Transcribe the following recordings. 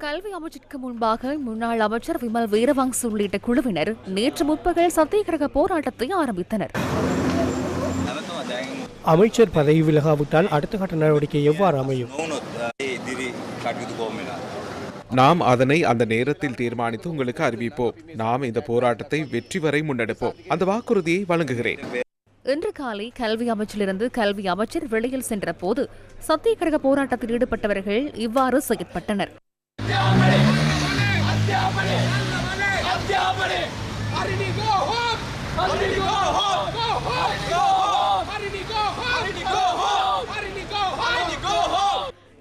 கல்வி அமைச்சிற்கு முன்பாக முன்னாள் அமைச்சர் விமல் வீரவங்ச உள்ளிட்ட குழுவினர் நேற்று முற்பகல் சத்தியாகிரக போராட்டத்தை ஆரம்பித்தனர். அமைச்சர் பதவி விலகாவிட்டால் அடுத்த கட்ட நடவடிக்கை எவ்வாறு அமையும்? நாம் அதனை அந்த நேரத்தில் தீர்மானித்து உங்களுக்கு அறிவிப்போம். நாம் இந்த போராட்டத்தை வெற்றி வரை முன்னெடுப்போம். அந்த வாக்குறுதியை வழங்குகிறேன். இன்று காலை கல்வி அமைச்சிலிருந்து கல்வி அமைச்சர் வெளியில் சென்ற போது சத்தியாகிரக போராட்டத்தில் ஈடுபட்டவர்கள் இவ்வாறு செயற்பட்டனர்.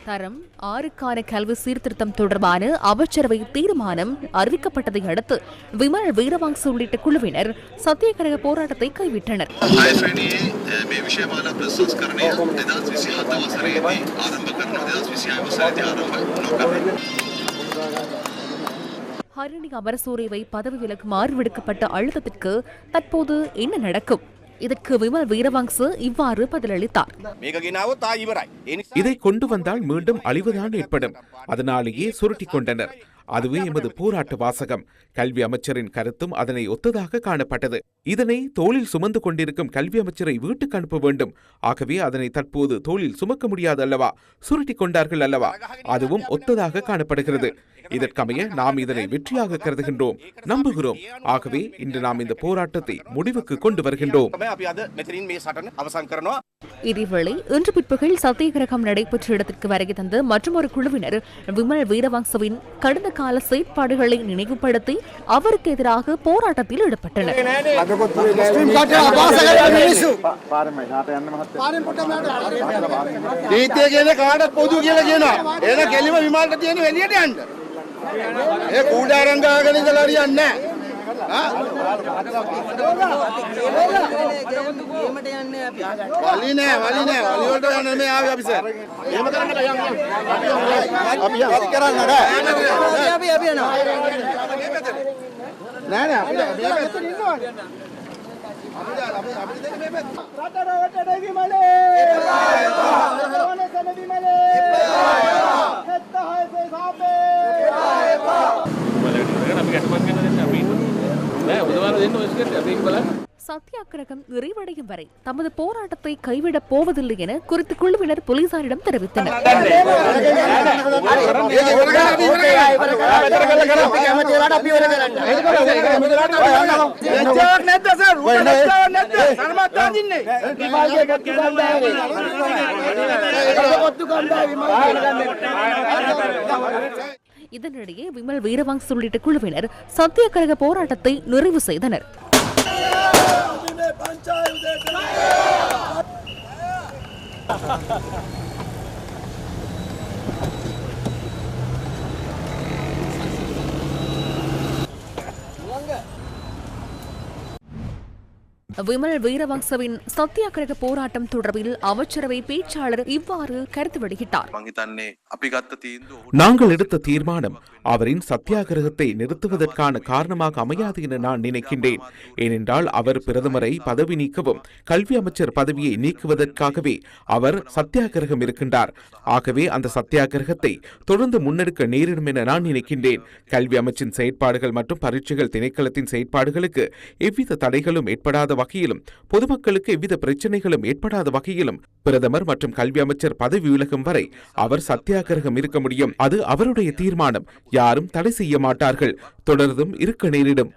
தரம் 6க்கான கல்வி சீர்திருத்தம் தொடர்பான அமைச்சரவை தீர்மானம் அறிவிக்கப்பட்டதை அடுத்து விமல் வீரவங்ச உள்ளிட்ட குழுவினர் சத்தியாகிரக போராட்டத்தை கைவிட்டனர். ஹரிணி அமரசூரியவை பதவி விலகுமாறு விடுக்கப்பட்ட அழுத்தத்திற்கு தற்போது என்ன நடக்கும்? இதற்கு விமல் வீரவங்ச இவ்வாறு பதிலளித்தார். இதை கொண்டு வந்தால் மீண்டும் அழிவுதான் ஏற்படும். அதனாலேயே சுருட்டி கொண்டனர். அதுவே எமது போராட்ட வாசகம். கல்வி அமைச்சரின் கருத்தும் அதனை ஒத்ததாக காணப்பட்டது. இதனை தோளில் சுமந்து கொண்டிருக்கும் கல்வி அமைச்சரை வீட்டுக்கு அனுப்ப வேண்டும். ஆகவே அதனை தற்போது தோளில் சுமக்க முடியாது அல்லவா? சுருட்டி கொண்டார்கள் அல்லவா? அதுவும் ஒத்ததாக காணப்படுகிறது. இதற்கமைய நாம் இதனை வெற்றியாக கருதுகின்றோம், நம்புகிறோம். ஆகவே இன்று நாம் இந்த போராட்டத்தை முடிவுக்கு கொண்டு வருகின்றோம். இதேவேளை இன்று பிற்பகல் சத்தியாகிரகம் நடைபெற்ற இடத்திற்கு வருகை தந்த மற்றொரு குழுவினர் விமல் வீரவங்சவின் கடந்த கால செயற்பாடுகளை நினைவுபடுத்தி அவருக்கு எதிராக போராட்டத்தில் ஈடுபட்டனர். சத்தியாகிரகம் நிறைவடையும் வரை தமது போராட்டத்தை கைவிடப் போவதில்லை என குறித்த குழுவினர் போலீசாரிடம் தெரிவித்தனர். இதனிடையே விமல் வீரவங்ச உள்ளிட்ட குழுவினர் சத்தியாகிரக போராட்டத்தை நிறைவு செய்தனர். விமல் வீரவங்சவின் சத்தியாகிரக போராட்டம் தொடர்பில் அமைச்சரவை பேச்சாளர் இவ்வாறு கருத்து வெளியிட்டார். நாங்கள் எடுத்த தீர்மானம் அவரின் சத்தியாகிரகத்தை நிறுத்துவதற்கான காரணமாக அமையாது என நான் நினைக்கின்றேன். ஏனென்றால் அவர் பிரதமரை பதவி நீக்கவும் கல்வி அமைச்சர் பதவியை நீக்குவதற்காகவே அவர் சத்தியாகிரகம் இருக்கின்றார். ஆகவே அந்த சத்தியாகிரகத்தை தொடர்ந்து முன்னெடுக்க நேரிடும் என நான் நினைக்கின்றேன். கல்வி அமைச்சின் செயற்பாடுகள் மற்றும் பரீட்சைகள் திணைக்களத்தின் செயற்பாடுகளுக்கு எவ்வித தடைகளும் ஏற்படாத வகையிலும் பொதுமக்களுக்கு எவ்வித பிரச்சனைகளும் ஏற்படாத வகையிலும் பிரதமர் மற்றும் கல்வி அமைச்சர் பதவி விலகும் வரை அவர் சத்தியாகிரகம் இருக்க முடியும். அது அவருடைய தீர்மானம். யாரும் தடை செய்ய மாட்டார்கள். தொடர்ந்தும் இருக்க நேரிடும்.